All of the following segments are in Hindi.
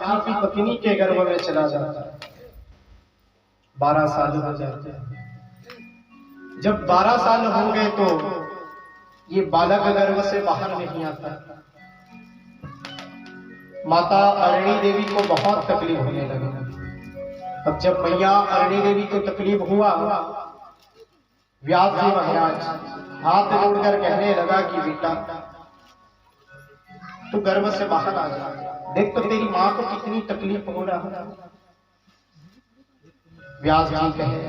जी की पत्नी के गर्भ में चला जाता है। 12 साल हो जाते हैं। जब 12 साल हो गए तो ये बालक गर्भ से बाहर नहीं आता। माता अरणी देवी को बहुत तकलीफ होने लगी। अब जब मैया अरणी देवी को तकलीफ हुआ, व्यास जी महाराज हाथ जोड़कर कहने लगा कि बेटा तू गर्भ से बाहर आ जा, देख तो तेरी मां को कितनी तकलीफ हो रहा है। व्यास जी कहे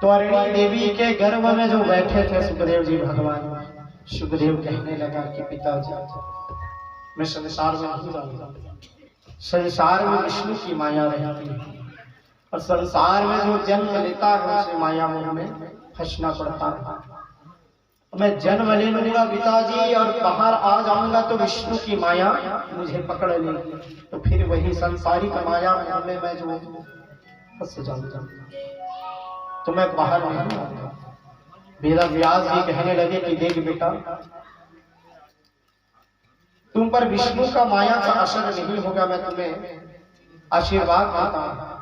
तो अरणी देवी के गर्भ में जो बैठे थे सुखदेव जी भगवान, सुखदेव कहने लगा कि पिताजी मैं संसार में नहीं जाऊंगा। संसार में विष्णु की माया रहती है और संसार में जो जन्म लेता है उसे माया मोह में फंसना पड़ता है। मैं जन्म ले लूंगा पिताजी और बाहर आ जाऊंगा तो विष्णु की माया मुझे पकड़ लेगी, तो फिर वही संसारिक माया में मैं जो फंस जाऊंगा, तो मैं बाहर नहीं आऊंगा। मेरा व्यास जी कहने लगे कि देख बेटा तुम पर विष्णु का माया का असर नहीं होगा, मैं तुम्हें आशीर्वाद देता हूं।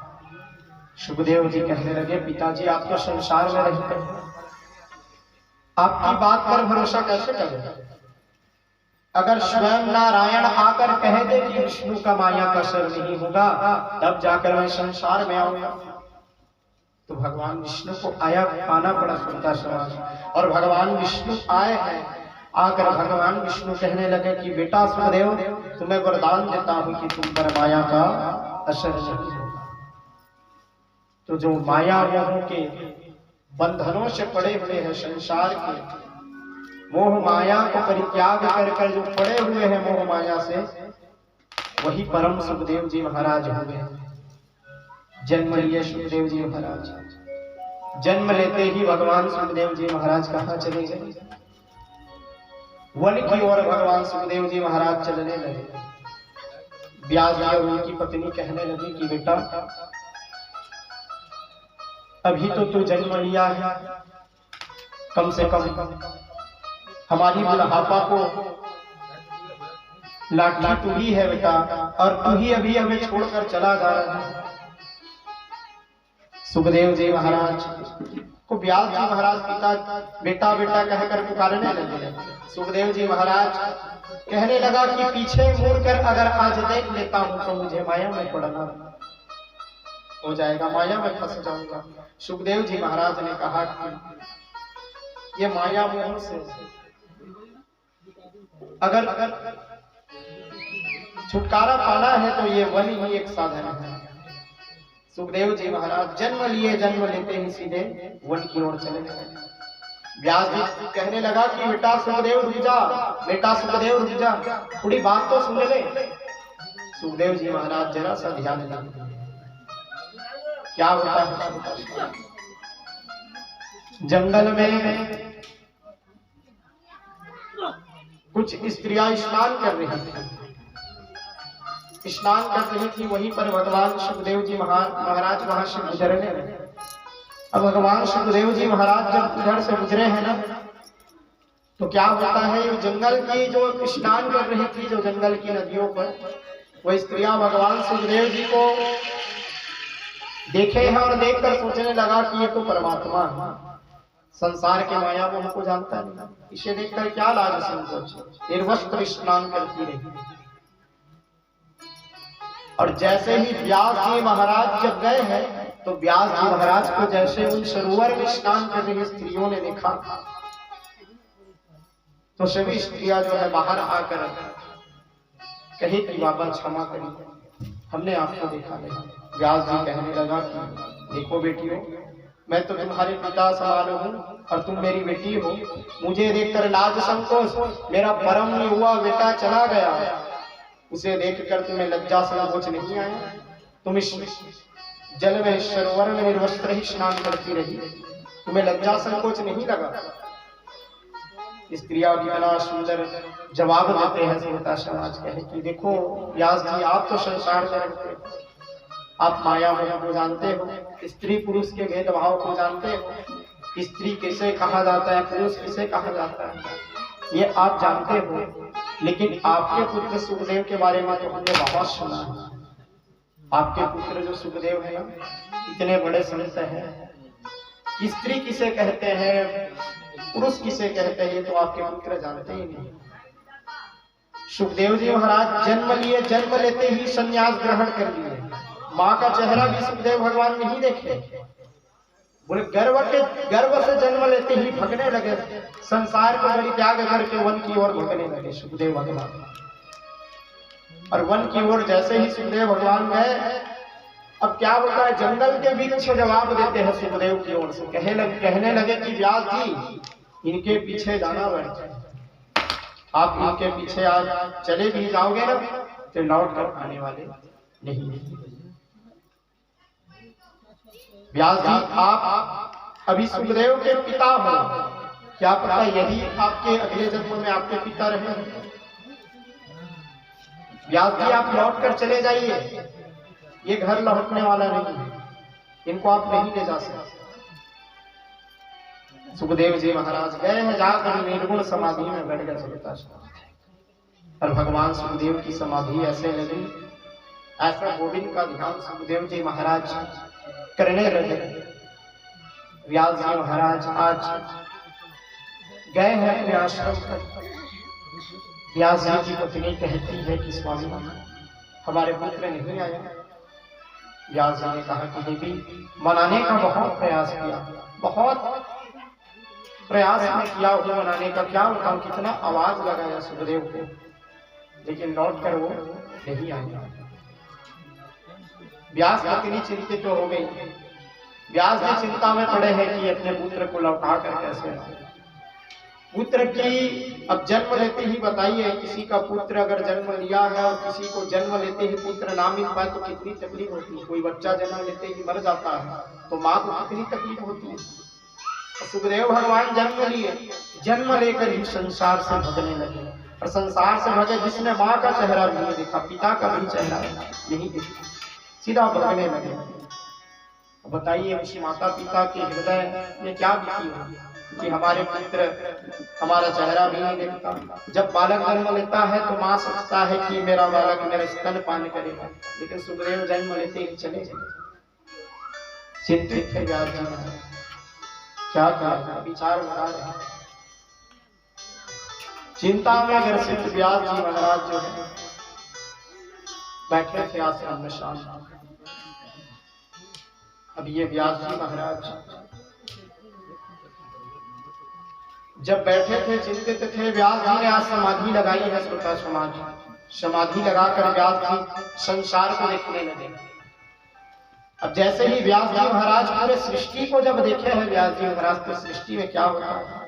सुखदेव जी कहने लगे पिताजी आप तो संसार में रहते हैं, आपकी बात पर भरोसा कैसे करें? अगर स्वयं नारायण आकर कह दे कि विष्णु का माया का असर नहीं होगा तब जाकर मैं संसार में आऊंगा। तो भगवान विष्णु को आया पाना पड़ा सुनता समाज, और भगवान विष्णु आए हैं। आकर भगवान विष्णु कहने लगे कि बेटा सुखदेव तुम्हें वरदान देता हूं कि तुम पर माया का असर नहीं होगा। तो जो माया मोह के बंधनों से पड़े हुए हैं, संसार के मोह माया को परित्याग कर जो पड़े हुए हैं मोह माया से, वही परम सुखदेव जी महाराज हो गए। जन्म लिए सुखदेव जी महाराज। जन्म लेते ही भगवान सुखदेव जी महाराज कहाँ चले गए? वन की ओर भगवान सुखदेव जी महाराज चलने लगे। व्यास जी और उनकी पत्नी कहने लगी कि बेटा अभी तो तू जन्म लिया है, कम से कम हमारी बुढ़ापा को लाठी तू ही है बेटा, और तू ही अभी हमें छोड़कर चला जा रहा है। सुखदेव जी महाराज को व्यास जी महाराज पिता बेटा बेटा कहकर पुकारने लगे। सुखदेव जी महाराज कहने लगा कि पीछे मुड़कर अगर आज देख लेता हूं तो मुझे माया में पड़ना हो जाएगा, माया में फंस जाऊंगा। सुखदेव जी महाराज ने कहा कि ये माया मोह से अगर छुटकारा पाना है तो ये वन ही एक साधन है। सुखदेव जी महाराज जन्म लिए, जन्म लेते ही सीधे वन की ओर चले गए। व्यास जी कहने लगा कि बेटा सुखदेव रुक जा, बेटा सुखदेव रुक जा, थोड़ी बात तो सुन ले। सुखदेव जी महाराज जरा सा ध्यान दें क्या होता है। जंगल में कुछ स्त्रियां स्नान कर रही थी, स्नान कर रही थी। वहीं पर भगवान सुखदेव जी महाराज वहां से गुजरने लगे। अब भगवान सुखदेव जी महाराज जब उधर से गुजरे हैं ना, तो क्या होता है, ये जंगल की जो स्नान कर रही थी, जो जंगल की नदियों पर, वो स्त्रियां भगवान सुखदेव जी को देखे हैं और देखकर सोचने लगा कि ये तो परमात्मा है, संसार के माया मोह को जानता नहीं, इसे देखकर क्या लाज संकोच, निर्वस्त्र स्नान करती रही। और जैसे ही व्यास जी महाराज जब गए हैं तो व्यास जी महाराज को जैसे उन सरोवर में स्नान कर रही स्त्रियों ने देखा तो सभी स्त्रियां जो है बाहर आकर कही कि बाबा क्षमा करिए, हमने आपको देखा नहीं। व्यास जी कहने लगा कि देखो बेटियों, मैं तो तुम्हारे पिता समान हूँ और तुम मेरी बेटी हो, मुझे देखकर लाज संकोच, मेरा परम युवा बेटा चला गया, उसे देखकर तुम्हें लज्जा संकोच नहीं आया? तुम इस जल में सरोवर में निर्वस्त्र ही स्नान करती रही, तुम्हें लज्जा संकोच नहीं लगा? स्त्रियां बड़ा सुंदर जवाब देते हैं। सुनता समाज कहे कि देखो व्यास जी, आप तो संसार में रहते हो, आप माया मोह को जानते हो, स्त्री पुरुष के भेदभाव को जानते हो, स्त्री किसे कहा जाता है, पुरुष किसे कहा जाता है, ये आप जानते हो। लेकिन आपके पुत्र सुखदेव के बारे में तो हमने बहुत सुना है। आपके पुत्र जो सुखदेव है इतने बड़े संत हैं, स्त्री किसे कहते हैं, पुरुष किसे कहते हैं, ये तो आपके पुत्र जानते ही नहीं। सुखदेव जी महाराज जन्म लिए, जन्म लेते ही संन्यास ग्रहण कर लिए। माँ का चेहरा भी सुखदेव भगवान नहीं देखे। बोले गर्भ से जन्म लेते ही भगने लगे, संसार को परित्याग करके वन की ओर भगने लगे सुखदेव भगवान। और वन की ओर जैसे ही सुखदेव भगवान गए, अब क्या होता है, जंगल के वृक्ष जवाब देते हैं सुखदेव की ओर से। कहने लगे कि व्यास जी इनके पीछे जाना बैठे, आप इनके पीछे आज चले भी जाओगे ना तो लौट कर आने वाले नहीं। व्यास जी आप अभी सुखदेव के पिता हो, क्या पता यदि आपके अगले जन्म में आपके पिता रहे। व्यास जी आप लौट कर चले जाइए, ये घर लौटने वाला नहीं, इनको आप नहीं ले जा सकते। सुखदेव जी महाराज गए हैं, जाकर निर्गुण समाधि में बैठ गए सुखदेव। और भगवान सुखदेव की समाधि ऐसे लगी, ऐसा गोविंद का ध्यान सुखदेव जी महाराज करने लगे। व्यास जी महाराज आज गए हैं अपने आश्रम पर। व्यास जी की पत्नी कहती है कि स्वामी हमारे पुत्र नहीं आया। व्यास जी ने कहा कि देवी मनाने का बहुत प्रयास किया, बहुत प्रयास में किया हुआ मनाने का, क्या बताऊं कितना आवाज लगाया सुखदेव को, लेकिन लौट कर वो नहीं आया। व्यास पत्नी चिंतित तो हो गई। व्यास जी चिंता में पड़े हैं कि अपने पुत्र को लौटा कर कैसे लाएं। पुत्र की अब जन्म लेते ही बताइए, किसी का पुत्र अगर जन्म लिया है और किसी को जन्म लेते ही पुत्र ना मिल पाए तो कितनी तकलीफ होती है। कोई बच्चा जन्म लेते ही मर जाता है तो माँ को कितनी तकलीफ होती है। सुखदेव भगवान जन्म लिए, जन्म लेकर ही संसार से भगने लगे। और संसार से भगे, जिसने माँ का चेहरा नहीं देखा, पिता का भी चेहरा नहीं देखा, सीधा भगने लगे। बताइए उस माता पिता के हृदय में क्या बीती होगी कि हमारे पुत्र हमारा चेहरा भी नहीं देखता। जब बालक जन्म लेता है तो माँ सोचता है कि मेरा बालक मेरे स्तन पान करेगा, लेकिन सुखदेव जन्म लेते ही चले गए। चिंतित थे व्यास जी, क्या कहा, विचार बना रहे। चिंता में ग्रसित व्यास जी महाराज जो है बैठे थे आश्रम में शांत। अब ये व्यास जी महाराज जब बैठे थे चिंतित थे, व्यास जी ने आज समाधि लगाई है, श्रोता समाधि। समाधि लगाकर व्यास जी संसार को देखने लगे। अब जैसे ही व्यास जी महाराज पूरे सृष्टि को जब देखे हैं व्यास जी महाराज, तो सृष्टि में क्या होता है,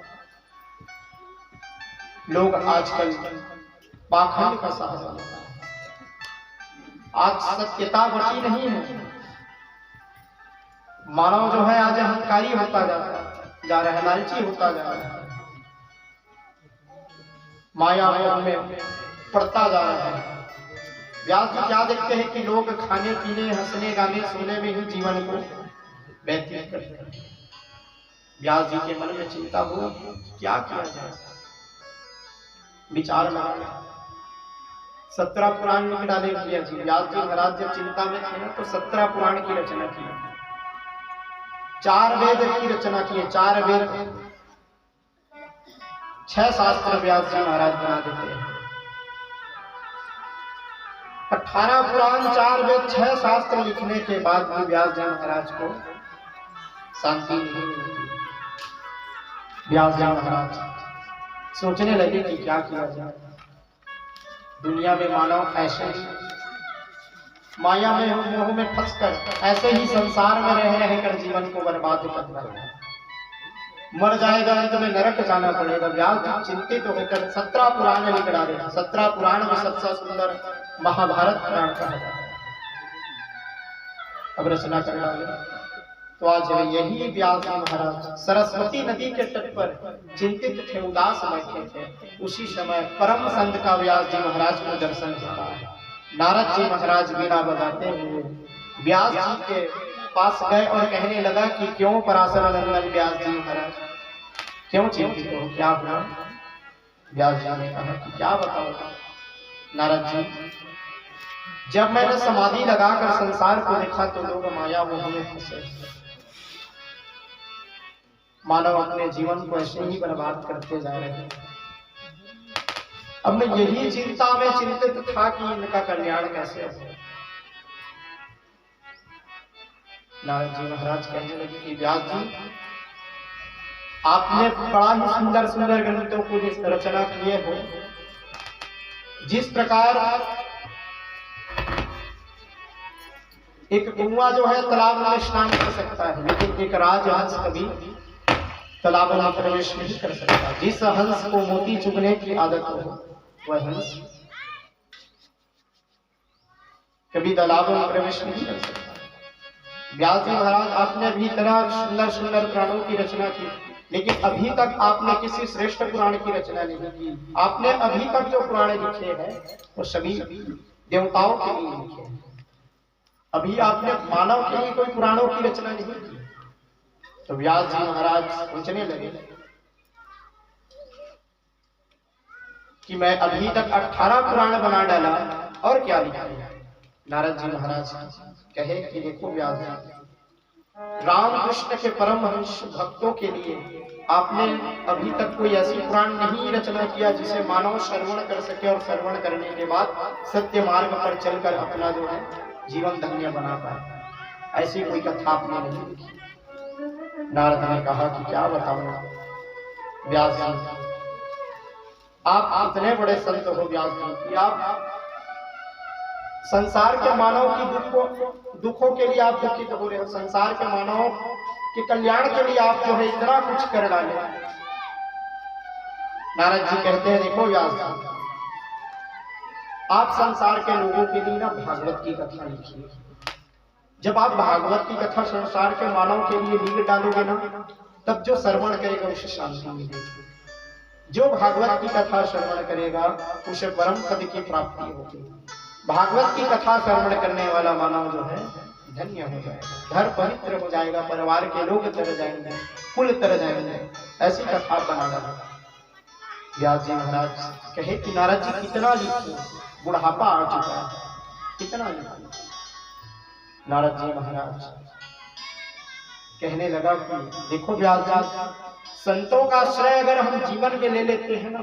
लोग आजकल पाखंड का सहारा लेते हैं। आज सत्यता बची नहीं है। मानव जो है आज अहंकारी होता जा रहा है, लालची होता जा रहा है, माया में पड़ता जा रहा है। व्यास जी क्या देखते हैं कि लोग खाने पीने, हंसने गाने सोने में ही जीवन को व्यतीत करते हैं। व्यास जी के मन में चिंता हुआ क्या किया जाए। विचार में 17 पुराण लिख डाले व्यास जी। व्यास जी महाराज जब चिंता में थे तो 17 पुराण की रचना की, 4 वेद की रचना की। 4 वेद 6 शास्त्र व्यास जी महाराज बना देते हैं। 18 पुराण, 4 वेद, 6 शास्त्र लिखने के बाद भी व्यास जी महाराज को शांति नहीं मिलती। व्यास जी महाराज सोचने लगे कि क्या किया जाए। दुनिया में मानव ऐसे माया में, मोह में फंसकर ऐसे ही संसार में रहकर जीवन को बर्बाद कर रहा है। मर जाएगा, अंत में नरक जाना पड़ेगा। व्यास जी चिंतित होकर 17 पुराण लिख डाले। 17 पुराण में सबसे सुंदर महाभारत पुराण कहा जाता है। अब रचना कर डाले। तो आज यही व्यास जी महाराज सरस्वती नदी के तट पर चिंतित थे, उदास बैठे थे। उसी समय परम संत का व्यास जी महाराज को दर्शन होता है। नारद जी महाराज बीना बजाते हुए व्यास जी के पास गए और कहने लगा कि क्यों पराशर नंदन व्यास जी महाराज, क्यों चिंतित हो, क्या हुआ। व्यास जी ने कहा कि क्या बताओ नारद जी, जब मैंने समाधि लगाकर संसार को देखा तो लोग माया मोह में फंसे, मानव अपने जीवन को ऐसे ही बर्बाद करते जा रहे हैं। अब मैं यही चिंता में चिंतित था कि इनका कल्याण कैसे हो। नारद जी महाराज कहने लगे कि व्यास जी, आपने बड़ा ही सुंदर सुंदर ग्रंथों को जिस रचना किए हो, जिस प्रकार एक कुआं जो है तालाब में स्नान कर सकता है, लेकिन एक राजहंस कभी तालाब में प्रवेश नहीं कर सकता। जिस हंस को मोती चुगने की आदत हो, वह हंस कभी तालाब में प्रवेश नहीं कर सकता। व्यास जी महाराज, आपने अभी तरह सुंदर सुंदर पुराणों की रचना की, लेकिन अभी तक आपने किसी श्रेष्ठ पुराण की रचना नहीं की। आपने अभी तक जो पुराण लिखे हैं वो सभी देवताओं के लिए लिखे हैं। अभी आपने मानव के लिए कोई पुराणों की रचना नहीं की। तो व्यास जी महाराज सोचने लगे कि मैं अभी तक 18 पुराण बना डाला और क्या लिखा। नारद जी महाराज कहे कि देखो व्यास जी, रामकृष्ण के परमहंस भक्तों के लिए आपने अभी तक कोई ऐसी पुराण नहीं रचना किया जिसे मानव श्रवण कर सके और श्रवण करने के बाद सत्य मार्ग पर चलकर अपना जो है जीवन धन्य बना पाए। ऐसी कोई कथा आपने नहीं लिखी। नारद ने कहा कि क्या बताऊं व्यास जी, आप इतने बड़े संत हो व्यास जी कि आप संसार के मानव की दुखों के लिए आप दुखित हो रहे हो। संसार के मानव के कल्याण के लिए आप जो है इतना कुछ कर डाले। नारद जी कहते हैं देखो व्यास जी, आप संसार के लोगों के लिए ना भागवत की कथा लिखिए। जब आप भागवत की कथा संसार के मानव के लिए लिख डालोगे ना, तब जो श्रवण करेगा उसे शांति मिलेगी। जो भागवत की कथा श्रवण करेगा उसे परम पद की प्राप्ति होगी। भागवत की कथा श्रवण करने वाला मानव जो है धन्य हो जाएगा, घर पवित्र हो जाएगा, परिवार के लोग तर जाएंगे, कुल तर जाएंगे। ऐसी कथा बना डाला। व्यास जी महाराज कहे कि नारद जी कितना लिखो, बुढ़ापा आ चुका है, कितना लिखो। नारद जी महाराज कहने लगा कि देखो व्यास जी, संतों का आश्रय अगर हम जीवन में ले लेते हैं ना,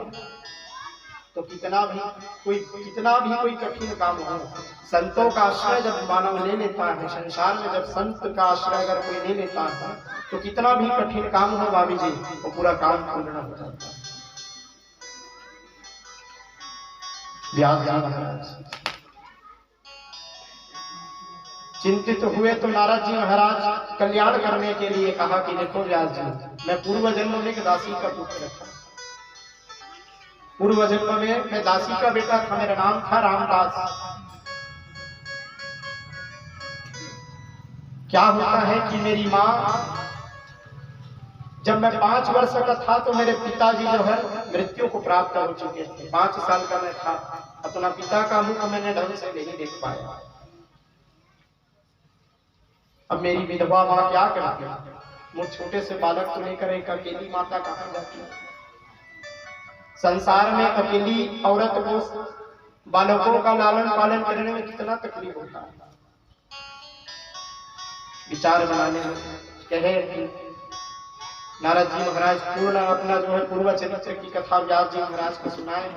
तो कितना भी कोई कठिन काम हो, संतों का आश्रय जब मानव ले लेता है, संसार में जब संत का आश्रय अगर कोई ले लेता है, तो कितना भी कठिन काम हो भाभी जी, वो पूरा काम पूर्ण हो जाता है। व्यास जी महाराज चिंतित हुए तो नारद जी महाराज कल्याण करने के लिए कहा कि देखो व्यास जी, मैं पूर्व जन्म में एक दासी का पुत्र था। पूर्व जन्म में मैं दासी का बेटा था, मेरा नाम था रामदास। क्या होता है कि मेरी माँ, जब मैं 5 वर्ष का था तो मेरे पिताजी जो है मृत्यु को प्राप्त हो चुके थे। 5 साल का मैं था, अपना पिता का मुख मैंने ढंग से नहीं देख पाया। अब मेरी विधवा माँ क्या करती, मुझ छोटे से बालक को लेकर एक अकेली माता कहाँ जाती है। संसार में अकेली औरत को बालकों का लालन पालन करने में कितना तकलीफ होता है। विचार बनाने में कहे नारद जी महाराज पूर्ण अपना जो है पूर्व चरित्र की कथा व्यास जी महाराज को सुनाए।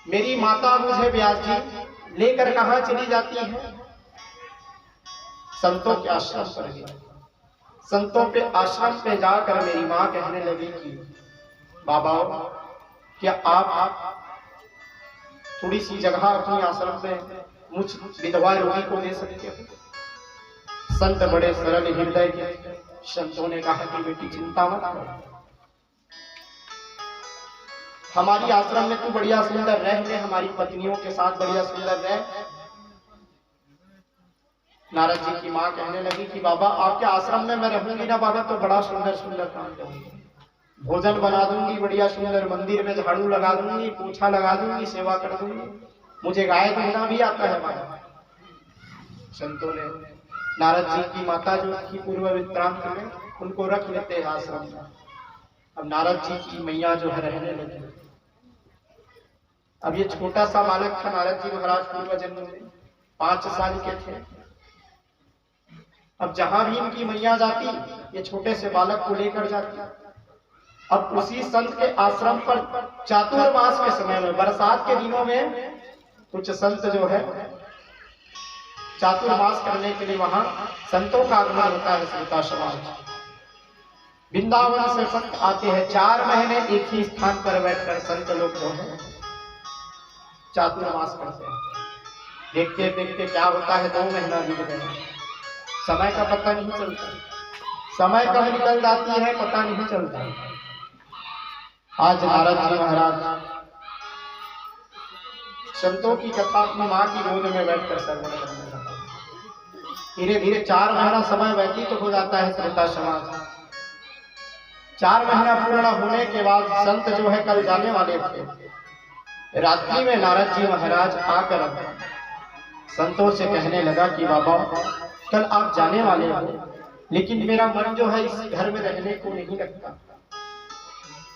मेरी माता मुझे व्यास जी लेकर कहाँ चली जाती है, संतों के आश्रम पर गई। संतों के आश्रम पे जाकर मेरी माँ कहने लगी कि बाबा क्या आप थोड़ी सी जगह अपनी आश्रम में मुझ विधवा रोगी को दे सकते हो। संत बड़े सरल हृदय के, संतों ने कहा कि बेटी चिंता मत करो, हमारी आश्रम में तू बढ़िया सुंदर रह ले, हमारी पत्नियों के साथ बढ़िया सुंदर रह। नारद जी की माँ कहने लगी कि बाबा आपके आश्रम में मैं रहूंगी ना बाबा, तो बड़ा सुंदर सुंदर काम करूंगी, भोजन बना दूंगी, बढ़िया सुंदर मंदिर में झाड़ू लगा दूंगी, पोछा लगा दूंगी, सेवा कर दूंगी, मुझे गाय दूधना भी आता है बाबा। संतों ने नारद जी की माता जो थी पूर्व विक्रांत में, उनको रख लेते हैं आश्रम में। अब नारद जी की मैया जो है रहने लगी। अब ये छोटा सा बालक था नारद जी महाराज पूर्व जन्म में 5 साल के थे। अब जहां भी इनकी मैया जाती ये छोटे से बालक को लेकर जाती। अब उसी संत के आश्रम पर चातुर्मास के समय में बरसात के दिनों में कुछ संत जो है चातुर्मास करने के लिए वहां संतों का आगमन होता है। श्रोता समाज वृंदावन से संत आते हैं। 4 महीने एक ही स्थान पर बैठकर संत लोग जो है चातुर्मास करते हैं। देखते देखते क्या होता है 2 महीना बीत गया, समय का पता नहीं चलता। समय कब निकल जाती है पता नहीं चलता। आज नारद जी महाराज संतों की कथा अपनी माँ की गोद में बैठकर श्रवण करने लगा। धीरे धीरे 4 महीना समय व्यतीत तो हो जाता है। श्रोता समाज 4 महीना पूर्ण होने के बाद संत जो है कल जाने वाले थे। रात्रि में नारद जी महाराज आकर संतों से कहने लगा कि बाबा कल आप जाने वाले हो, लेकिन मेरा मन जो है इस घर में रहने को नहीं लगता।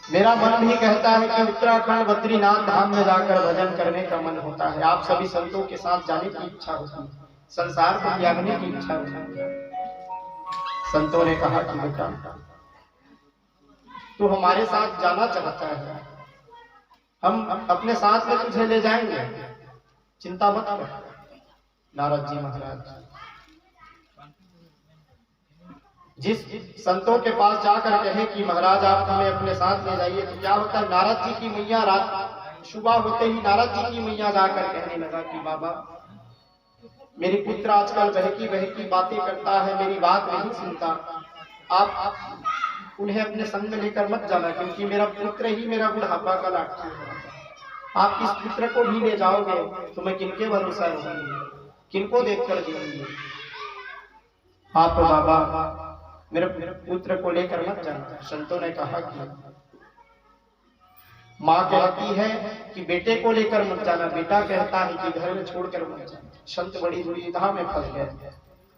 मेरा मन भी कहता है कि उत्तराखंड बद्रीनाथ धाम में जाकर भजन करने का मन होता है। आप सभी संतों के साथ जाने की इच्छा होती है, संसार को त्यागने की इच्छा होती है। संतों ने कहा कि बेटा तू हमारे साथ जाना चाहता है, हम अपने साथ में तुझे ले जाएंगे, चिंता मत कर। नारद जी महाराज जिस संतों के पास जाकर कहे कि महाराज आप हमें अपने साथ ले जाइए, तो क्या होता है नारद जी की मैया रात सुबह होते ही नारद जी की मैया जाकर कहने लगा कि बाबा मेरी पुत्र आजकल बहकी बहकी बातें करता है, मेरी बात नहीं सुनता। आप उन्हें अपने संग में लेकर मत जाना, क्योंकि मेरा पुत्र ही मेरा बुढ़ापा का लाठी है। आप इस पुत्र को भी ले जाओगे तो मैं किनके भरोसा रहूंगी, किनको देखकर जीऊंगी। आप बाबा मेरे पुत्र को लेकर मत जाना। संतों ने कहा कि माँ कहती है कि बेटे को लेकर मत जाना, बेटा कहता है कि घर में छोड़कर मत जाना। संत बड़ी दुविधा में फंस गए,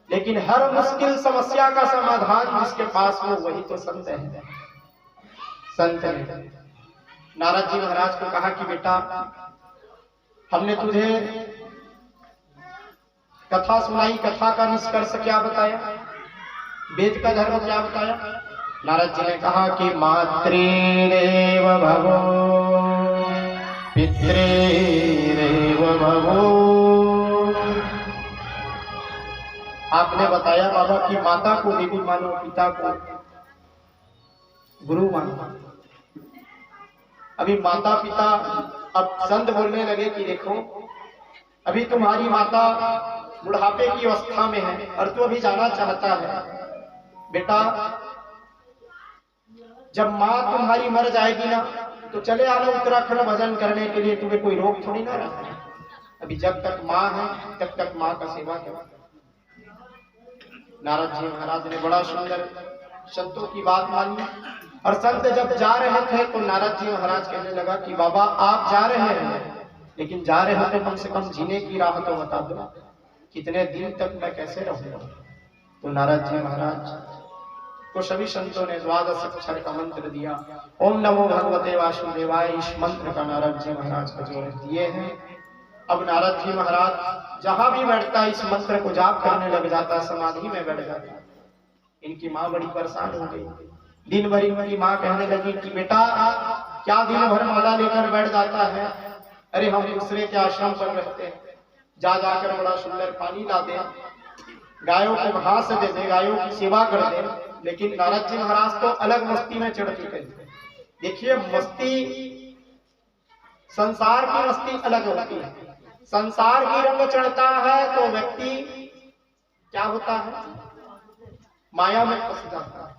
लेकिन हर मुश्किल समस्या का समाधान जिसके पास हो वही तो संत है। संत ने नारद जी महाराज को कहा कि बेटा हमने तुझे कथा सुनाई, कथा का निष्कर्ष क्या बताया, वेद का धर्म क्या बताया। नारद जी ने कहा कि मातृदेव भवो पितृदेव भवो। आपने बताया बाबा कि माता को देवी मानो, पिता को गुरु मानो। अभी माता पिता, अब संत बोलने लगे कि देखो अभी तुम्हारी माता बुढ़ापे की अवस्था में है और तू अभी जाना चाहता है। बेटा जब माँ तुम्हारी मर जाएगी ना तो चले आना उत्तराखंड भजन करने के लिए, तुम्हें कोई रोक थोड़ी ना रहा। अभी जब तक माँ है तब तक माँ का सेवा करो। नारद जी महाराज ने बड़ा सुंदर संतों की बात मानी, और संत जब जा रहे थे तो नारद जी महाराज कहने लगा कि बाबा आप जा रहे हैं, लेकिन जा रहे हो तो कम से कम जीने की राह तो बता दो, कितने दिन तक मैं कैसे रहूंगा। तो नारद जी महाराज को सभी संतों ने 12 अक्षर का मंत्र दिया। ओम नमो भगवते वासुदेवाय, इस मंत्र का नारद जी महाराज को जो दिए हैं। अब नारद जी महाराज जहां भी बैठता इस मंत्र को जाप करने लग जाता, समाधि में बैठ जाता। इनकी माँ बड़ी परेशान हो गई। दिन भर इनकी माँ कहने लगी कि बेटा क्या दिन भर माला लेकर बैठ जाता है, अरे हम दूसरे के आश्रम पर रहते हैं, जा जाकर बड़ा सुंदर पानी ला दे, गायों को घास दे दे, गायों की सेवा कर दे। लेकिन नारद जी महाराज तो अलग मस्ती में चढ़ चुके थे। देखिए मस्ती, संसार की मस्ती अलग होती है। संसार की रंग चढ़ता है तो व्यक्ति क्या होता है, माया में फंस जाता है।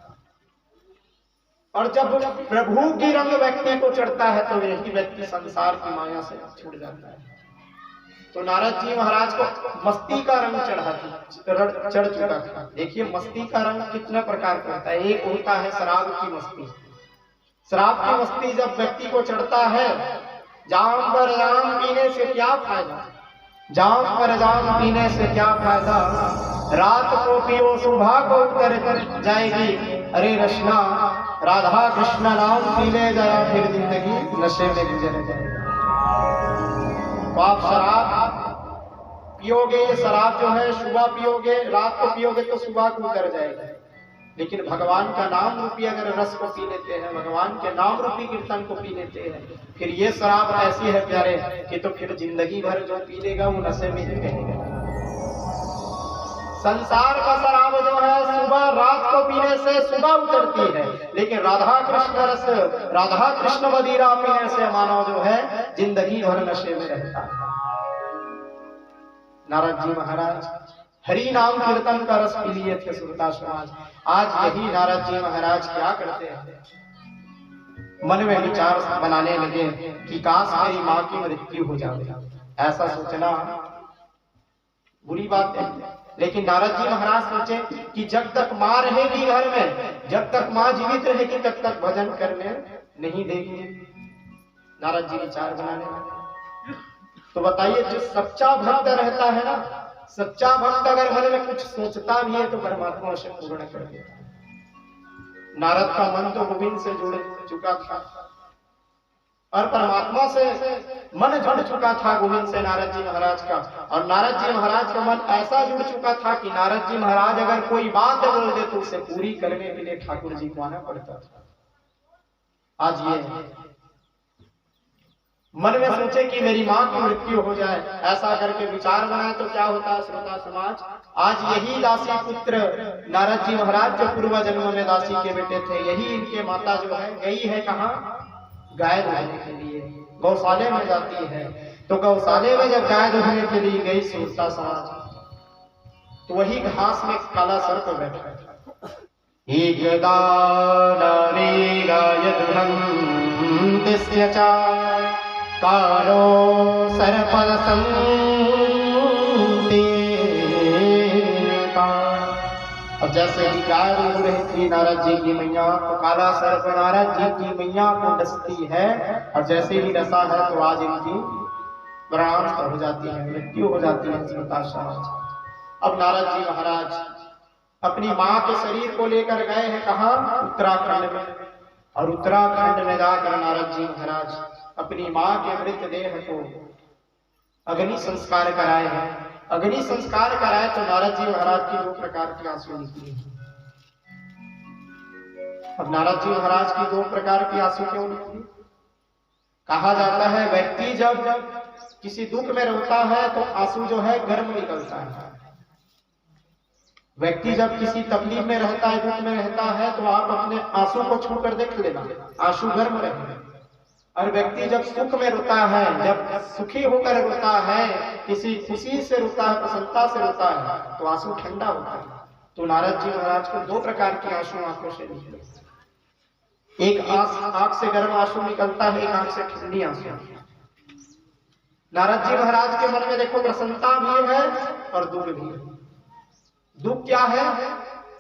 और जब प्रभु की रंग व्यक्ति को चढ़ता है तो यही व्यक्ति संसार की माया से छूट जाता है। तो नारद जी महाराज को मस्ती का रंग चढ़ चुका था। देखिए मस्ती का रंग कितने प्रकार का होता है। एक होता है शराब की मस्ती। शराब की मस्ती जब व्यक्ति को चढ़ता है, जाम पर जाम पीने से क्या फायदा, जाम पर जाम पीने से क्या फायदा, रात को पियो सुबह को उतर जाएगी, अरे रचना राधा कृष्ण नाम पी ले जरा फिर जिंदगी नशे में गुजर जाए। तो आप शराब पियोगे, शराब जो है सुबह पियोगे, रात को पियोगे तो सुबह को उतर जाएगा। लेकिन भगवान का नाम रूपी अगर रस को पी लेते हैं, भगवान के नाम रूपी कीर्तन को पी लेते हैं, फिर ये शराब ऐसी है प्यारे कि तो फिर जिंदगी भर जो पी लेगा वो नशे में ही रहेगा। संसार का शराब जो है सुबह रात को पीने से सुबह उतरती है, लेकिन राधा कृष्ण रस, राधा कृष्ण मदिरा पीने से मानव जो है जिंदगी भर नशे में रहता है। नारद जी महाराज हरि नाम कीर्तन का रस पी लिए थे श्रोता समाज। आज यही नारद जी महाराज क्या करते हैं, मन में विचार बनाने लगे कि काश मेरी माँ की मृत्यु हो जाए। ऐसा सोचना बुरी बात है, लेकिन नारद जी महाराज सोचे कि जब तक माँ रहेगी घर में, जब तक माँ जीवित रहेगी तब तक भजन करने नहीं देगी। नारद जी विचार बनाने लगे। तो बताइए, जो सच्चा भक्त रहता है ना, सच्चा भक्त अगर मन में कुछ सोचता भी है तो परमात्मा उसे पूर्ण कर देता है। नारद का मन तो गोविंद से जुड़ चुका था और परमात्मा से मन जुड़ चुका था गोविंद से नारद जी महाराज का। और नारद जी महाराज का मन ऐसा जुड़ चुका था कि नारद जी महाराज अगर कोई बात बोल दे तो उसे पूरी करने के लिए ठाकुर जी को आना पड़ता था। आज ये मन में सोचे कि मेरी माँ की मृत्यु हो जाए, ऐसा करके विचार बनाए तो क्या होता है श्रोता समाज। आज यही दासी पुत्र नारद जी महाराज जो पूर्व जन्म में दासी के बेटे थे, यही इनके माता जो है गई है कहाँ, गाय दुहाने के लिए गौशाले में जाती है। तो गौशाले में जब गाय दुहाने के लिए गई श्रोता समाज, तो वही घास में काला सर्प बैठा था। एकदा नारी गाय दुहन्तिस्य च कालो सर्पल अब जैसे ही गाय दूह रही थी नारद जी की मैया, तो काला सर्प नारद जी की मैया को डसती है और जैसे ही डसा है तो आज इनकी प्राण हो जाती है, मृत्यु हो जाती है श्रोता समाज। अब नारद जी महाराज अपनी माँ के शरीर को लेकर गए हैं कहाँ, उत्तराखंड में। और उत्तराखंड में जाकर नारद जी महाराज अपनी माँ के मृतदेह को अग्नि संस्कार कराए हैं। अग्नि संस्कार कराए तो नारद जी महाराज की दो प्रकार की आंसू निकली। अब नारद जी महाराज की दो प्रकार की आंसू क्यों निकली? कहा जाता है व्यक्ति जब किसी दुख में रोता है तो आंसू जो है गर्म निकलता है। व्यक्ति जब किसी तकलीफ में रहता है, दुख में रहता है, तो आप अपने आंसू को छूकर देख लेना, आंसू गर्म रहेंगे। और व्यक्ति जब सुख में रोता है, जब सुखी होकर रोता है, किसी खुशी से रोता है, प्रसन्नता से रोता है, तो आंसू ठंडा होता है। तो नारद जी महाराज को दो प्रकार के आंसू आंखों से निकले। एक आंख से गर्म आंसू निकलता है, एक आंख से ठंडी आंसू। नारद जी महाराज के मन में देखो प्रसन्नता भी है और दुख भी है। दुख क्या है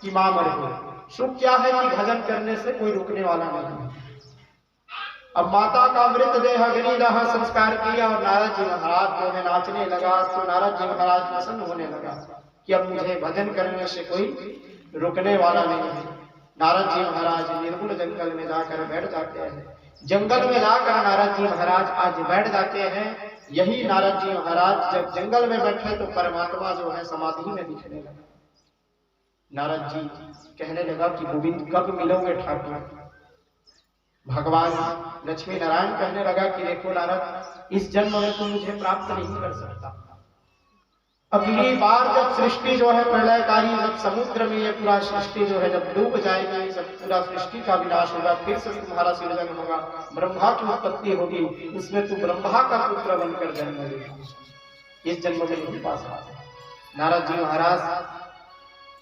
कि मां मर गई, सुख क्या है कि भजन करने से कोई रुकने वाला नहीं। अब माता का मृतदेह अग्निदाह संस्कार किया और नारद जी महाराज जो है नाचने लगा। तो नारद जी महाराज प्रसन्न होने लगा कि अब मुझे भजन करने से कोई रुकने वाला नहीं है। नारद जी महाराज निर्मल जंगल में जाकर बैठ जाते हैं। जंगल में जाकर नारद जी महाराज आज बैठ जाते हैं। यही नारद जी महाराज जब जंगल में बैठे तो परमात्मा जो है समाधि में दिखने लगा। नारद जी कहने लगा कि गोविंद कब मिलोगे ठाकुर। भगवान लक्ष्मी नारायण कहने लगा कि देखो नारद, इस जन्म में तुम मुझे प्राप्त नहीं कर सकता। अगली बार जब सृष्टि जो है प्रलयकारी, जब समुद्र में ये पूरा सृष्टि जो है जब डूब जाएगी, जब पूरा सृष्टि का विनाश होगा, फिर से तुम्हारा सृजन होगा, ब्रह्मा की उत्पत्ति होगी, उसमें तू ब्रह्मा का पुत्र बनकर जन्म लेगा। इस जन्म में नहीं पा सकता। नारद जी महाराज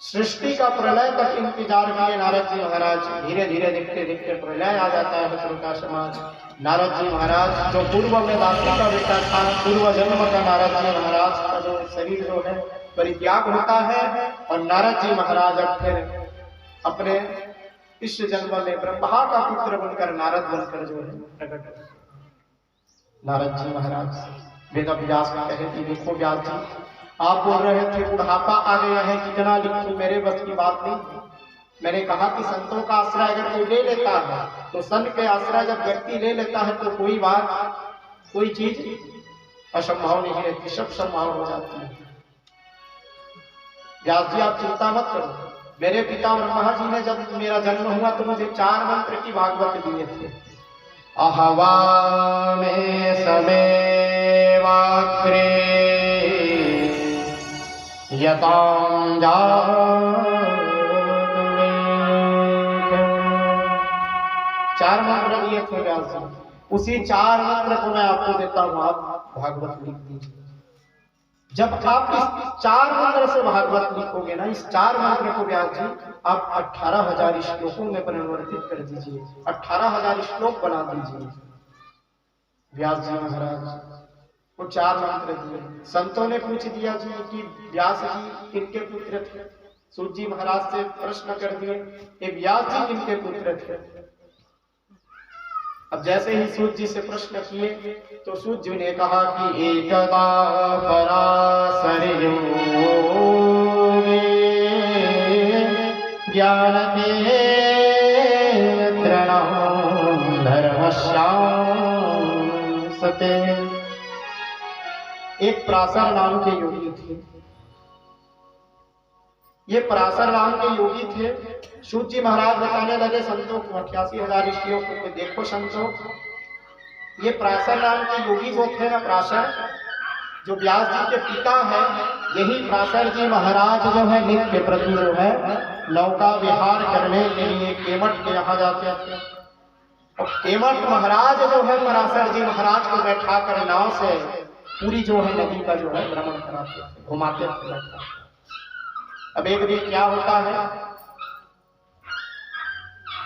सृष्टि का प्रलय तक इंतजार किए। नारद जी महाराज धीरे धीरे देखते देखते प्रलय आ जाता है श्रोता समाज। नारद जी महाराज जो पूर्व में दासी का बेटा था, पूर्व जन्म का नारद जी महाराज का जो शरीर जो है परित्याग होता है और नारद जी महाराज अब फिर अपने इस जन्म में ब्रह्मा का पुत्र बनकर नारद बनकर जो है प्रकट। नारद जी महाराज वेद व्यास में कहे कि देखो व्यास जी, आप बोल रहे थे बुढ़ापा आ गया है, कितना लिखूं, मेरे बस की बात नहीं। मैंने कहा कि संतों का आश्रय अगर कोई ले लेता है तो संत के आश्रय जब व्यक्ति ले लेता है तो कोई बात, कोई चीज असंभव नहीं रहती, सब संभव हो जाती है। व्यास जी आप चिंता मत करो, मेरे पिता ब्रह्मा जी ने जब मेरा जन्म हुआ तो मुझे 4 मंत्र की भागवत दिए थे। अहवा में समे वाक्रे यतां चार मंत्र दिए थे व्यास जी, उसी 4 मंत्र को मैं आपको देता हूं, आप भागवत लिख दीजिए। जब आप इस 4 मंत्र से भागवत लिखोगे ना, इस 4 मंत्र को व्यास जी आप 18,000 श्लोकों में परिवर्तित कर दीजिए, 18,000 श्लोक बना दीजिए। व्यास जी महाराज वो 4 मंत्र दिए। संतों ने पूछ दिया जी कि व्यास जी किनके पुत्र थे, सूत जी महाराज से प्रश्न कर दिए ये व्यास जी किनके पुत्र थे। अब जैसे ही सूत जी से प्रश्न किए तो सूत जी ने कहा कि एकदा पराशर ज्ञानते धर्मश्यामते। एक पराशर नाम के योगी थे, ये पराशर नाम के योगी थे। सूत जी महाराज बताने लगे संतों को 88,000 श्लोकों को, देखो संतों ये पराशर नाम के योगी जो थे ना, पराशर जो व्यास जी के पिता है, यही पराशर जी महाराज जो है नित्य प्रति जो है नौका विहार करने के लिए केमट के यहाँ जाते थे। और केमट महाराज जो है पराशर जी महाराज को बैठा कर नाव से पूरी जो है नदी का जो है भ्रमण कराते थे, घुमाते थे। अब एक दिन क्या होता है,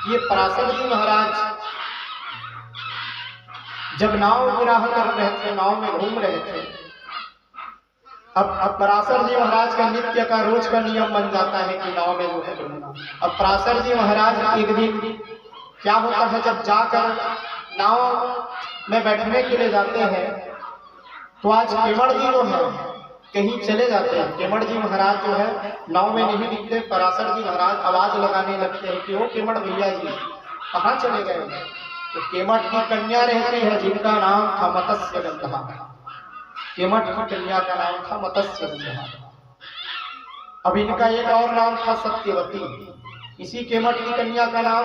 ये पराशर जी महाराज जब नाव विराह कर रहे थे, नाव में घूम रहे थे। अब पराशर जी महाराज का नित्य का रोज का नियम बन जाता है कि नाव में जो है घूमना। अब पराशर जी महाराज एक दिन क्या होता है, जब जाकर नाव में बैठने के लिए जाते हैं तो आज केवड़ जी जो है कहीं चले जाते हैं। केवड़ जी महाराज जो है नाव में नहीं दिखते, पराशर जी महाराज आवाज लगाने लगते हैं कि ओ केवड़ भैया जी कहाँ चले गए। तो केमट की कन्या रहती है जिनका नाम था मत्स्य गंधा। केमट की कन्या का नाम था मत्स्य गंधा। अब इनका एक और नाम था सत्यवती। इसी केमट की कन्या का नाम,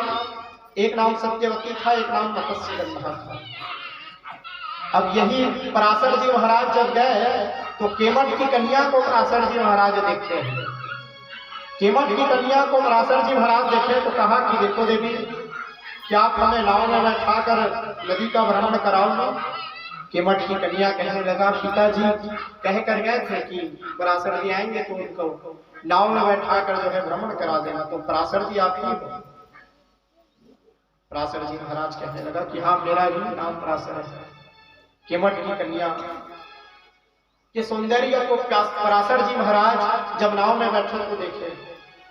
एक नाम सत्यवती था, एक नाम मत्स्य गंधा था। अब यही पराशर जी महाराज जब गए तो केमट की कन्या को पराशर जी महाराज देखते हैं। केमट की कन्या को पराशर जी महाराज देखे तो कहा कि देखो देवी, क्या आप हमें नाव में बैठा कर नदी का भ्रमण कराओगे। केमट की कन्या कहने लगा, पिताजी कह कर गए थे कि पराशर जी आएंगे तो उनको नाव में बैठा कर जो है भ्रमण करा देना, तो पराशर जी आप ही हो। पराशर जी महाराज कहने लगा कि हाँ मेरा ही नाम पराशर है। केमट की कन्या के सौंदर्य को पराशर जी महाराज जब नाव में बैठे तो देखे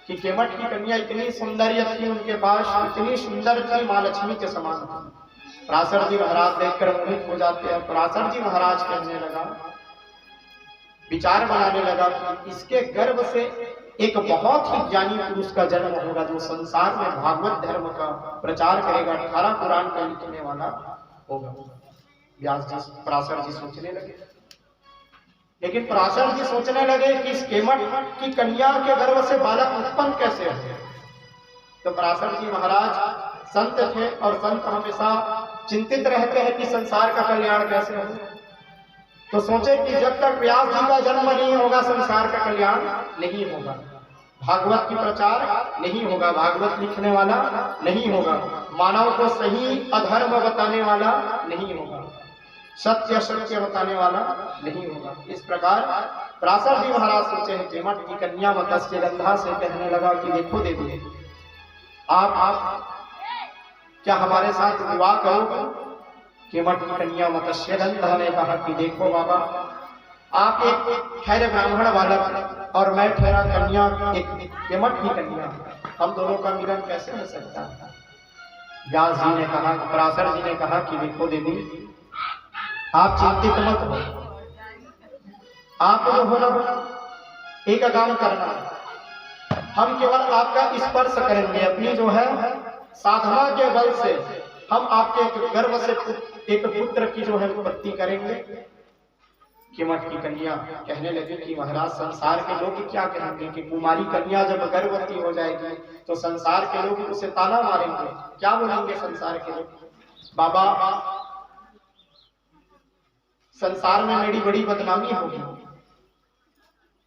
कि केमट की कन्या इतनी सौंदर्य थी, उनके पास इतनी सुंदर थी, मां लक्ष्मी के समान थी। पराशर जी महाराज देखकर मोहित हो जाते हैं। पराशर जी महाराज कहने लगा, विचार बनाने लगा कि इसके गर्भ से एक बहुत ही ज्ञानी पुरुष का जन्म होगा जो संसार में भागवत धर्म का प्रचार करेगा, 18 पुराण का लिखने वाला होगा। व्यास जी पराशर जी सोचने लगे, लेकिन पराशर जी सोचने लगे कि इस केमट की कन्या के गर्भ से बालक उत्पन्न कैसे हो। तो पराशर जी महाराज संत थे और संत हमेशा चिंतित रहते हैं कि संसार का कल्याण कैसे हो। तो सोचे कि जब तक व्यास जी का जन्म नहीं होगा संसार का कल्याण नहीं होगा, भागवत की प्रचार नहीं होगा, भागवत लिखने वाला नहीं होगा, मानव को सही अधर्म बताने वाला नहीं होगा, सत्य सत्य बताने वाला नहीं होगा। इस प्रकार पराशर जी महाराज सोचे हैं। केमट की कन्या मत्स्य गंधा से कहने लगा कि देखो देवी, आप क्या हमारे साथ विवाह करोगे। केमट की कन्या मत्स्य गंधा ने कहा कि देखो बाबा, आप एक ठहरे ब्राह्मण बालक और मैं ठहरा कन्या, एक केमट की कन्या, हम दोनों का मिलन कैसे हो सकता है। व्यास जी ने कहा, पराशर जी ने कहा कि देखो देवी, आप चिंतित मत हो, आप जो हो ना एक काम करना, हम केवल आपका स्पर्श करेंगे, अपनी जो है साधना के बल से हम आपके गर्भ से एक पुत्र की जो है उत्पत्ति करेंगे। केवट की कन्या कहने लगी कि महाराज संसार के लोग क्या कहेंगे कि कुमारी कन्या जब गर्भवती हो जाएगी तो संसार के लोग उसे ताना मारेंगे, क्या बोलेंगे संसार के लोग? बाबा, संसार में मेरी बड़ी बदनामी होगी।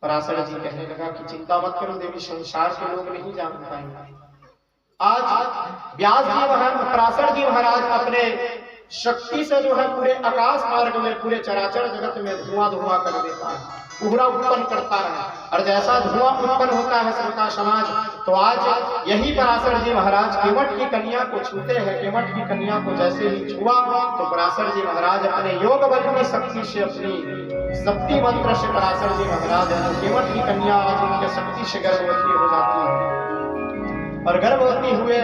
पराशर जी कहने लगा कि चिंता मत करो देवी, संसार के लोग नहीं जान पाएंगे। आज व्यास जी महाराज, पराशर जी महाराज अपने शक्ति से जो है पूरे आकाश मार्ग में, पूरे चराचर जगत में धुआं धुआं कर देता है, कोहरा उत्पन्न करता है। और जैसा धुआं उत्पन्न होता है श्रोता समाज, तो आज यही पराशर जी महाराज केवट की कन्या को छूते हैं। केवट की कन्या को जैसे ही छुआ तो पराशर जी महाराज अपने योग बल की शक्ति से, अपनी शक्ति मंत्र से पराशर जी महाराज केवट की कन्या आज उनके शक्ति से गर्भवती हो जाती है। और गर्भवती हुए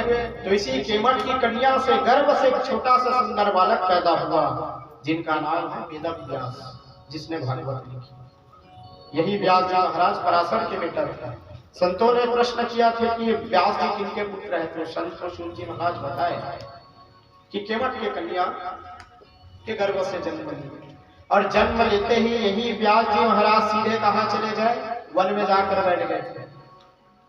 तो इसी केवट की कन्या से गर्भ से एक छोटा सा सुंदर बालक पैदा हुआ, जिनका नाम है वेदव्यास, जिसने भागवत लिखी। यही व्यास जी महाराज पराशर के बेटा थे। संतों ने प्रश्न किया था कि व्यास जी किनके पुत्र है, तो संत सूत जी महाराज बताए कि केवट की कन्या के गर्भ से जन्म लिया। और जन्म लेते ही यही व्यास जी महाराज सीधे कहाँ चले जाए? वन में जाकर बैठ गए थे।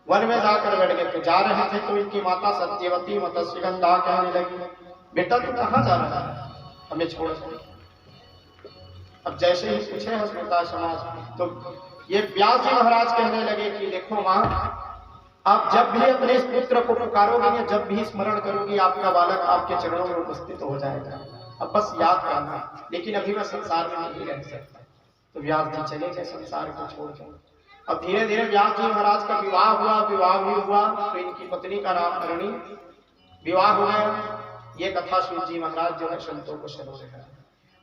वन में जाकर बैठ गए थे। जा रहे थे तो इनकी माता सत्यवती मत्स्यगंधा कहने लगी, बेटा तू कहाँ जा रहा है, हमें छोड़। अब जैसे ही पूछे है श्रोता समाज, तो ये व्यास जी महाराज कहने लगे कि देखो माँ, आप जब भी अपने इस पुत्र को पुकारोगे, जब भी स्मरण करोगी, आपका बालक आपके चरणों में उपस्थित हो जाएगा। अब बस याद करना, लेकिन अभी मैं संसार में नहीं रह सकता। तो व्यास जी चले गए संसार को छोड़कर। अब धीरे धीरे व्यास जी महाराज का विवाह हुआ। विवाह भी हुआ तो इनकी पत्नी का नाम अरणी, विवाह हो गया। ये कथा सूत जी महाराज जो है संतों को सुनाते हैं।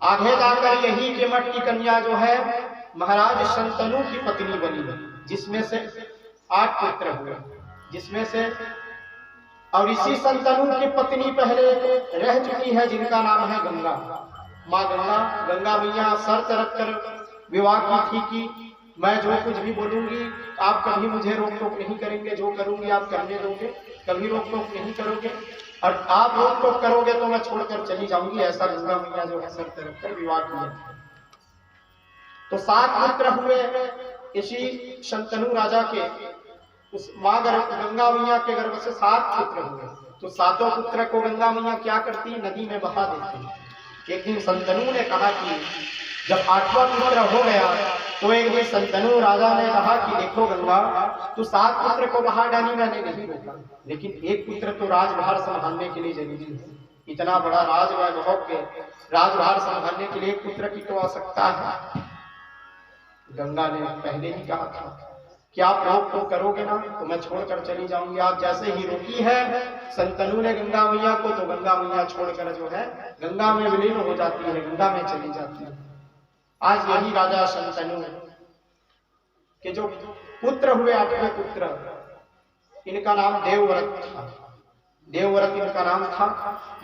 आगे जाकर यही केवट की कन्या जो है महाराज शंतनु की पत्नी बनी, जिसमें से 8 पुत्र हुए, जिसमें से, और इसी शंतनु की पत्नी पहले रह चुकी है, जिनका नाम है गंगा। माँ गंगा, गंगा मैया शर्त रखकर विवाह की थी कि मैं जो कुछ भी बोलूंगी आप कभी मुझे रोक टोक नहीं करेंगे, जो करूंगी आप करने दोगे, कभी रोक टोक नहीं करोगे, और आप रोक टोक करोगे तो मैं छोड़कर चली जाऊंगी। ऐसा गंगा मैया जो है शर्त रखकर विवाह किया। तो 7 पुत्र हुए इसी शंतनु राजा के, उस माँ गंगा मैया के गर्भ से 7 पुत्र हुए। तो 7 पुत्र को गंगा मैया क्या करती? नदी में बहा देती। एक दिन शंतनु ने कहा कि जब 8वां पुत्र हो गया तो एक दिन शंतनु राजा ने कहा कि देखो गंगा, तू 7 पुत्र को बहा डाली, मैंने नहीं रोका, लेकिन एक पुत्र तो राजभार संभालने के लिए जरूरी है। इतना बड़ा राजवैभव के राजभार संभालने के लिए एक पुत्र की तो आवश्यकता है। गंगा ने पहले ही कहा था कि आप रोक टोक करोगे ना तो मैं छोड़कर चली जाऊंगी। आप जैसे ही रोकी है शंतनु ने गंगा मैया को, तो गंगा मैया छोड़कर जो है गंगा में विलीन हो जाती है, गंगा में चली जाती है। आज यही राजा शंतनु के जो पुत्र हुए 8वें पुत्र, इनका नाम देवव्रत था। देवव्रत इनका नाम था।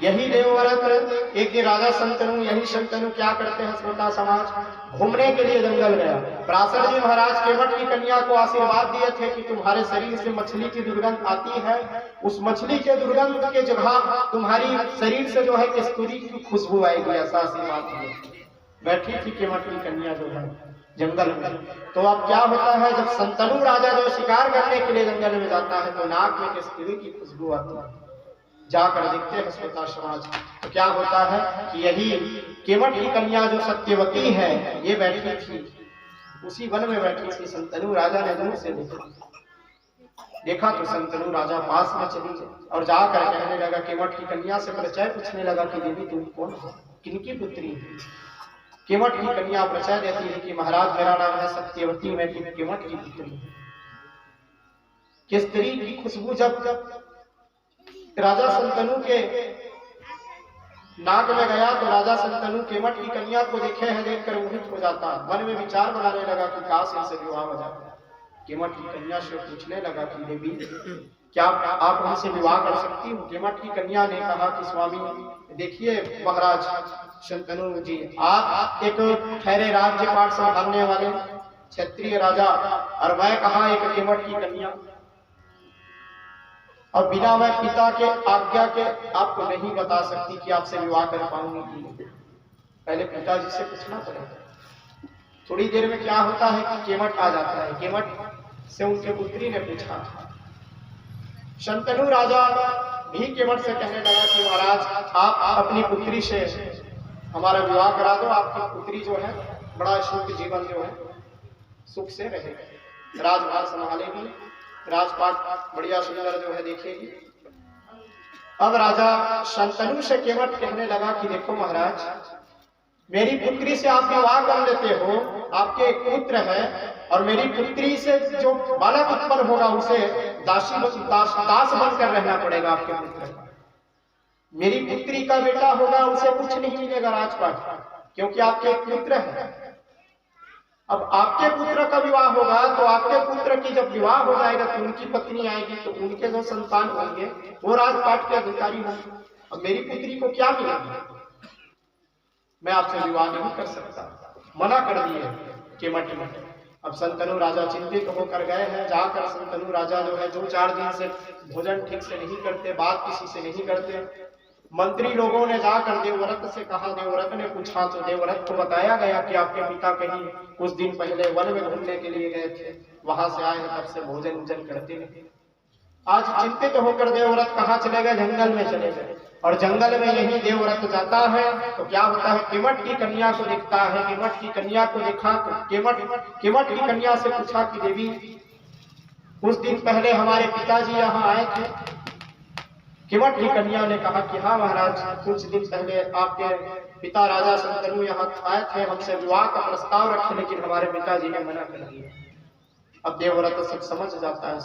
यही देवव्रत एक दिन राजा शंतनु, यही शंतनु क्या करते हैं श्रोता समाज, घूमने के लिए जंगल गया। पराशर जी महाराज केवट की कन्या को आशीर्वाद दिए थे कि तुम्हारे शरीर से मछली की दुर्गंध आती है, उस मछली के दुर्गंध के जगह तुम्हारी शरीर से जो है कस्तूरी की खुशबू आएगी, ऐसा आशीर्वाद दिया। बैठी थी केवट की कन्या जो है जंगल में। तो अब क्या होता है, जब शंतनु राजा जो शिकार करने के लिए जंगल में जाता है तो नाक में कस्तूरी की खुशबू आती है। जाकर देखते हैं श्रोता समाज, तो क्या होता है कि यही केवट की कन्या जो सत्यवती है ये बैठी थी, उसी वन में बैठी थी। शंतनु राजा ने दूर से देखा तो शंतनु राजा पास में चली गई और जाकर कहने लगा, केवट की कन्या से परिचय पूछने लगा कि देवी तुम कौन हो, किनकी पुत्री है? केवट की कन्या परिचय देती है कि महाराज मेरा नाम है सत्यवती, मैं केवट की पुत्री हूं। केसरी की खुशबू जब राजा शंतनु के नाक में गया तो राजा शंतनु केवट की कन्या को देखे हैं, देखकर मोहित हो जाता। मन में विचार बनाने लगा कि काश इनसे विवाह हो जाए। केवट की कन्या से पूछने लगा कि देवी क्या आप हमसे विवाह कर सकती हो? केवट की कन्या ने कहा कि स्वामी देखिए महाराज शंतनु जी, आप एक ठहरे राज्यपाट संभालने वाले क्षत्रिय राजा, और मैं कहा एक केवट की कन्या। और बिना मैं पिता के आज्ञा के आपको नहीं बता सकती कि आपसे विवाह कर पाऊंगी कि नहीं। पहले पिताजी से पूछना पड़ेगा। थोड़ी देर में क्या होता है कि केवट आ जाता है। केवट से उनके पुत्री ने पूछा, शंतनु राजा भी केवट से कहने लगा कि महाराज आप अपनी पुत्री से हमारा विवाह करा दो, आपकी पुत्री जो है बड़ा सुख जीवन जो है सुख से रहेगी, राजभार संभालेगी, राजपाट बढ़िया सुंदर जो है देखेगी। अब राजा शंतनु से केवट कहने लगा कि देखो महाराज, मेरी पुत्री से आप विवाह कर लेते हो, आपके एक पुत्र है, और मेरी पुत्री से जो बालक उत्पन्न होगा उसे दास बनकर रहना पड़ेगा आपके पुत्र का। मेरी पुत्री का बेटा होगा उसे कुछ नहीं मिलेगा राजपाट, क्योंकि आपके एक पुत्र है। अब आपके पुत्र का विवाह होगा तो आपके पुत्र की जब विवाह हो जाएगा तो उनकी पत्नी आएगी, तो उनके जो संतान होंगे वो राजपाट के अधिकारी होंगे। अब मेरी पुत्री को क्या मिलेगा? मैं आपसे विवाह नहीं कर सकता, मना कर दिए केवट ने। अब शंतनु राजा चिंतित होकर गए हैं। जाकर शंतनु राजा जो है 2-4 दिन से भोजन ठीक से नहीं करते, बात किसी से नहीं करते। मंत्री लोगों ने जाकर देवव्रत से कहा, देवव्रत ने पूछा तो देवव्रत को बताया गया कि आपके पिता कहीं कुछ दिन पहले वन में घूमने के लिए गए थे, वहां से आए हैं, तब से भोजन करते नहीं। आज चिंतित होकर देवव्रत कहाँ चले गए? जंगल में चले गए। और जंगल में यही देवव्रत जाता है तो क्या होता है, केवट की कन्या को देखता है। केवट की कन्या को देखा तो केवट की कन्या से पूछा कि देवी, कुछ दिन पहले हमारे पिताजी यहाँ आए थे। केवट की कन्या ने कहा कि हाँ महाराज, कुछ दिन पहले आपके पिता राजा शंतनु यहाँ आए थे, हमसे विवाह का प्रस्ताव रखे, लेकिन हमारे पिताजी ने मना कर दिया। अब देवव्रत सब समझ जाता है।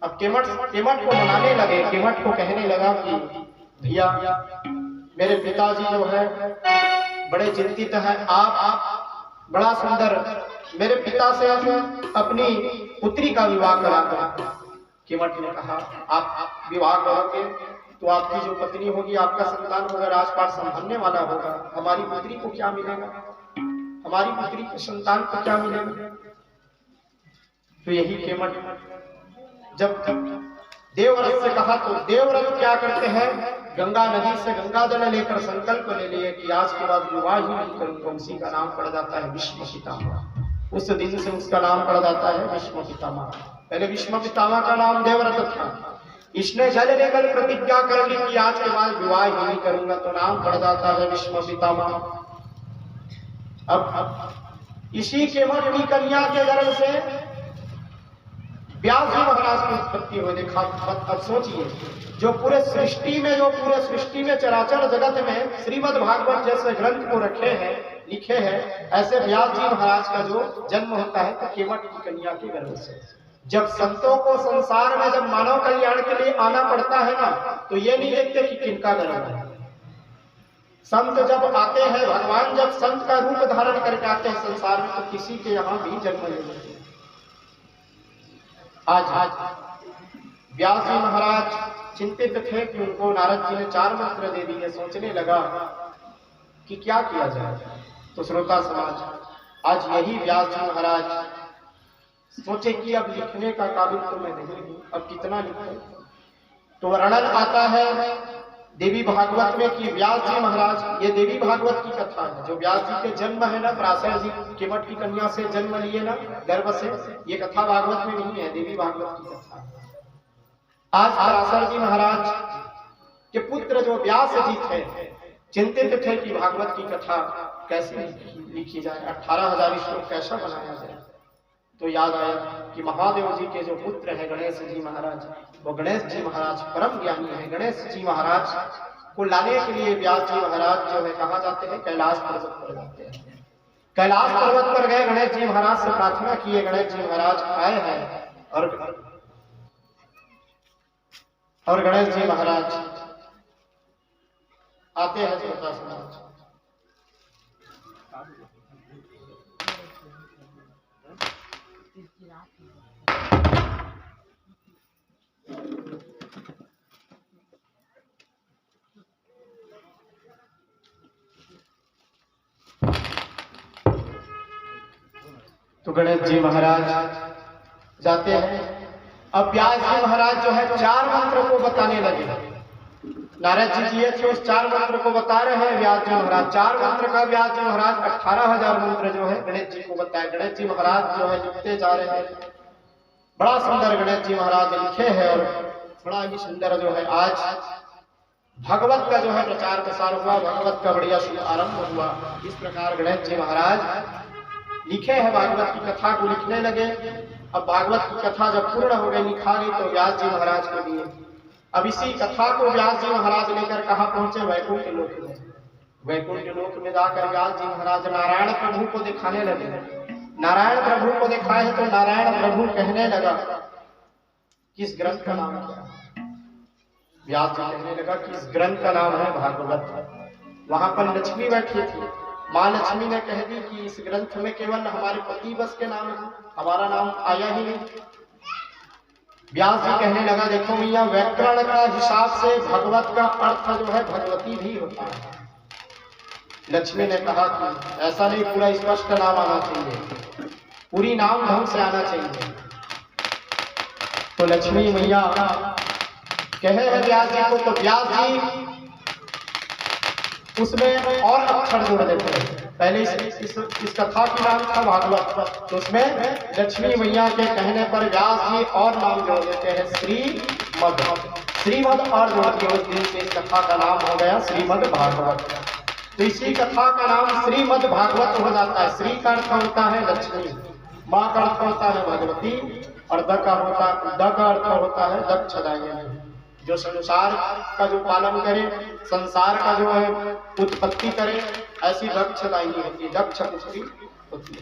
अब केवट को मनाने लगे। केवट को कहने लगा कि भैया, मेरे पिताजी जो है बड़े चिंतित है, आप बड़ा सुंदर मेरे पिता से अपनी पुत्री का विवाह करा दो। केवट ने कहा, आप विवाह करोगे तो आपकी जो पत्नी होगी, आपका संतान होगा, राजपाट संभालने वाला होगा, हमारी पुत्री को क्या मिलेगा? हमारी पुत्री के संतान को क्या मिलेगा? तो यही केवट जब देवव्रत से कहा तो देवव्रत क्या करते हैं, गंगा नदी से गंगा जल लेकर संकल्प ले लिए कि आज के बाद विवाह ही नहीं करूंगा। उसी का नाम पड़ जाता है भीष्म पितामह। उस दिन से उसका नाम पड़ जाता है भीष्म पितामह। पहले भीष्म पितामह का नाम देवव्रत था। इसने जल लेकर प्रतिज्ञा कर ली कि आज के बाद विवाह ही नहीं करूंगा, तो नाम पड़ जाता है भीष्म पितामह। अब इसी केवट की कन्या के गर्भ से व्यास जी महाराज की उत्पत्ति हो। देखा, अब सोचिए, जो पूरे सृष्टि में चराचर जगत में श्रीमद् भागवत जैसे ग्रंथ को रखे हैं, लिखे हैं, ऐसे व्यास जी महाराज का जो जन्म होता है तो केवट की कन्या के गर्भ से। जब संतों को संसार में जब मानव कल्याण के लिए आना पड़ता है ना, तो ये नहीं देखते कि किनका गर्भ है। संत जब आते हैं, भगवान जब संत का रूप धारण करके आते हैं संसार में, तो किसी के यहाँ भी जन्म ले लेते हैं। आज व्यास जी महाराज चिंतित थे कि उनको नारद जी ने 4 मंत्र दे दिए। सोचने लगा कि क्या किया जाए। तो श्रोता समाज, आज यही व्यास जी महाराज सोचे कि अब लिखने का काबिल तो मैं नहीं हूं, अब कितना लिखे। तो वर्णन आता है देवी भागवत में कि व्यास जी महाराज, ये देवी भागवत की कथा है, जो व्यास जी के जन्म है ना, पराशर जी केवट की कन्या से जन्म लिए ना गर्भ से, ये कथा भागवत में नहीं है, देवी भागवत की कथा है। आज पराशर जी महाराज के पुत्र जो व्यास जी थे, चिंतित थे कि भागवत की कथा कैसे लिखी जाए, 18,000 श्लोक कैसा बनाया जाए। तो याद आया कि महादेव जी के जो पुत्र है गणेश जी महाराज, वो गणेश जी महाराज परम ज्ञानी है। गणेश जी महाराज को लाने के लिए व्यास जी महाराज जो है कहाँ जाते हैं, कैलाश पर्वत पर जाते हैं। कैलाश पर्वत पर गए, गणेश जी महाराज से प्रार्थना किए। गणेश जी महाराज आए हैं और गणेश जी महाराज आते हैं श्रोता समाज। तो गणेश जी महाराज जाते हैं अब व्यास जी महाराज जो है 4 मंत्र को बताने लगे। नारद जी जिए थे, उस 4 मंत्र को बता रहे हैं व्यास जी महाराज। 4 मंत्र का व्यास जी महाराज 18,000 मंत्र जो है गणेश जी को बताए। गणेश जी महाराज जो है लिखते जा रहे हैं, बड़ा सुंदर गणेश जी महाराज लिखे हैं और बड़ा ही सुंदर जो है आज भगवत का जो है प्रचार प्रसार हुआ, भगवत का बढ़िया शुभ आरंभ हुआ। इस प्रकार गणेश जी महाराज लिखे हैं, भागवत की कथा को लिखने लगे। अब भागवत की कथा जब पूर्ण हो गई, लिखा गई, तो व्यास जी महाराज को दिए। अब इसी कथा को व्यास जी महाराज लेकर कहाँ पहुंचे? वैकुंठ लोक में। वैकुंठ लोक में जाकर व्यास जी महाराज नारायण प्रभु को दिखाने लगे। नारायण प्रभु को दिखाए तो नारायण प्रभु कहने लगा, किस ग्रंथ का नाम है? व्यास जी कहने लगा कि इस ग्रंथ का नाम है भागवत। वहां पर लक्ष्मी बैठी थी। माँ लक्ष्मी ने कह दी कि इस ग्रंथ में केवल हमारे पति बस के नाम है, हमारा नाम आया ही नहीं। व्यास जी कहने लगा, देखो भैया, व्याकरण का हिसाब से भगवत का अर्थ जो है भगवती भी होता है। लक्ष्मी ने कहा कि ऐसा नहीं, पूरा स्पष्ट नाम आना चाहिए, पूरी नाम ढंग से आना चाहिए। तो लक्ष्मी मैया कहे हैं व्यास जी को, तो व्यास जी उसमें और अक्षर जोड़ देते हैं। पहले इस कथा की नाम था भागवत, तो उसमें लक्ष्मी मैया के कहने पर व्यास जी और नाम जोड़ देते हैं, श्रीमद्। श्रीमद् और जोड़ के उस दिन से इस कथा का नाम हो गया श्रीमद् भागवत। तो इसी कथा का नाम श्रीमद् भागवत हो जाता है। श्री का अर्थ होता है लक्ष्मी, माँ का अर्थ होता है भगवती, और द का अर्थ होता है दक्षदायिनी, जो संसार का जो पालन करे, संसार का जो है उत्पत्ति करे, ऐसी दक्षदायिनी होती है, दक्ष पुत्री होती है।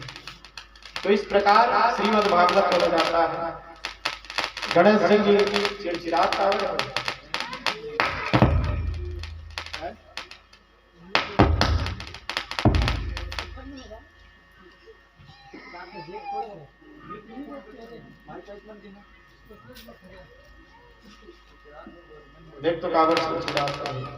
तो इस प्रकार श्रीमद् भागवत हो जाता है। गणेश जी चिड़चिड़ाता है। देख तो कागज चिड़चिड़ाता है।